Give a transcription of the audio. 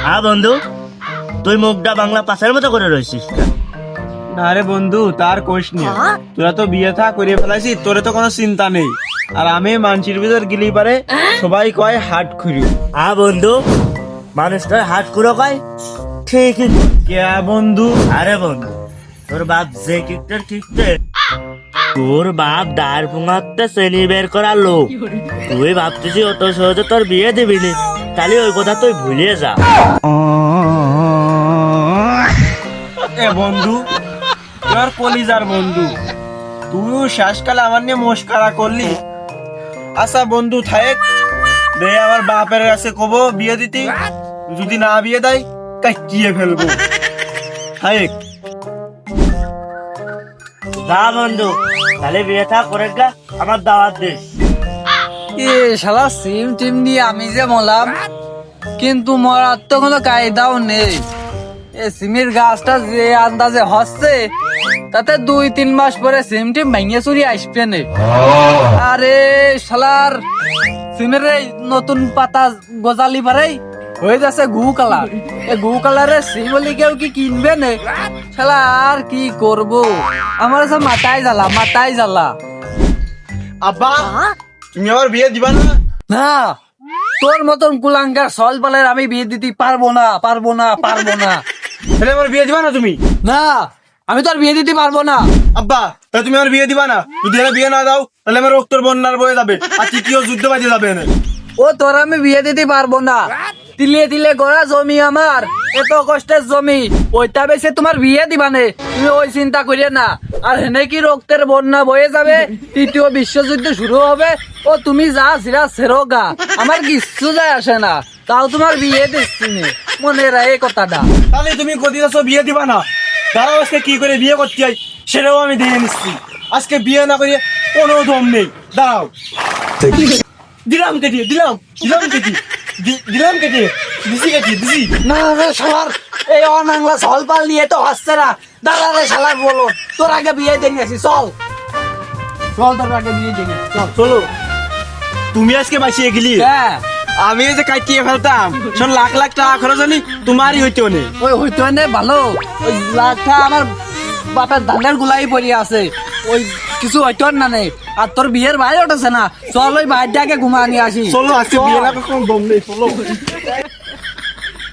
হ্যাঁ বন্ধু, তুই মুখটা বাংলা পাশের মতো করে রয়েছিস। না রে বন্ধু, তার কোষ নেই। তোরা তো বিয়ে থা করে ফেলাইছিস, তোরে তো কোনো চিন্তা নেই। আর আমি মানসির ভিতর গিলি পারে সবাই কয় হাট খুঁড়ি। হ্যাঁ বন্ধু, মানুষটার হাত কুড়ো কয় ঠিকই। কে বন্ধু? আরে বন্ধু, তোর বাপ যে কিকটার কিকটে, তোর বাপ দাঁড় পুঙাতে শ্রেণী বের করার লোক। তুই ভাবতেছি অত সহজে তোর বিয়ে দিবি নি, তাহলে ওই কথা তুই ভুলিয়ে যা। এ বন্ধু, তোর কলিজার বন্ধু, তুইও শেষকালে আমার নিয়ে মস্কারা করলি। আচ্ছা বন্ধু থাক, দে আমার বাপের কাছে কব বিয়ে দিতি, যদি না বিয়ে দেয় কাটিয়ে ফেলবো। থাক। যা বন্ধু, তাহলে বিয়ে থা করে গা, আমার দাওয়াত দিস। এ শালা সিম টিম নিয়ে আমি যে মলাম, কিন্তু মরার তো কোনো কায়দাও নেই। এ সিমের গাছটা যে আন্দাজে হচ্ছে, তাতে 2-3 মাস পরে সিম টিম ভেঙে চুরি আসবে নে। আরে শালার সিমের এই নতুন পাতা গজালি পারে হয়ে যাচ্ছে গু কালার। এই গু কালারের সিম বলি কেউ কি কিনবে নে? শালা আর কি করব, আমার সব মাথায় জ্বালা। আব্বা, তুমি আমার বিয়ে দিবা না? না, তোর মতন কুলাঙ্গার সল বলের আমি বিয়ে দিতে পারবো না। তাহলে আমার বিয়ে দিবা না তুমি? না, আমি তোর বিয়ে দিতে পারবো না। আব্বা, তাহলে তুমি আমার বিয়ে দিবা না? যদি আমার বিয়ে না দাও তাহলে আমার রক্তর বন্যার বয়ে যাবে, আর তৃতীয় যুদ্ধ বাজে যাবে না। ও তোর আমি বিয়ে দিতে পারবো না। তিলে গড়া জমি আমার, এত কষ্টের জমি, ওইটা বেশি তোমার বিয়ে দিবানে, তুমি ওই চিন্তা করিয়ে না। আর হেনে কি রক্তের বন্যা বয়ে যাবে, তৃতীয় বিশ্বযুদ্ধ শুরু হবে, ও তুমি যা সিরা সেরোগা, আমার কিচ্ছু যায় আসে না। তাও তোমার বিয়ে দিচ্ছি নে, মনে রাখ এই কথাটা। তাহলে তুমি কদিন বিয়ে দিবা না? দাঁড়াও, আজকে কি করে বিয়ে করতে হয় সেটাও আমি দেখে নিচ্ছি। আজকে বিয়ে না করিয়ে কোনো দম নেই। দাঁড়াও, দিলাম কেটে দিছি। না রে শালার, এই অনাংলা সল পাল নিয়ে তো হচ্ছে না। দাদা রে শালার বলো, তোর আগে বিয়ে দেখে আসি, চল তোর আগে বিয়ে দেখে চল। চলো, তুমি আজকে বাঁচিয়ে গেলি, হ্যাঁ, আমি এই যে কাটিয়ে ফেলতাম শোন, লাখ লাখ টাকা খরচ হলি তোমারই হইতে নে। ওই হইতো না ভালো, ওই লাখটা আমার বাপের ধানের গুলাই পড়ে আছে, ওই কিছু হইতো না নেই। আর তোর বিয়ের ভাই উঠেছে না, চল ওই ভাইটাকে ঘুমা নিয়ে আসি। চলো, আজকে বিয়ে না কোনো দম নেই, চলো।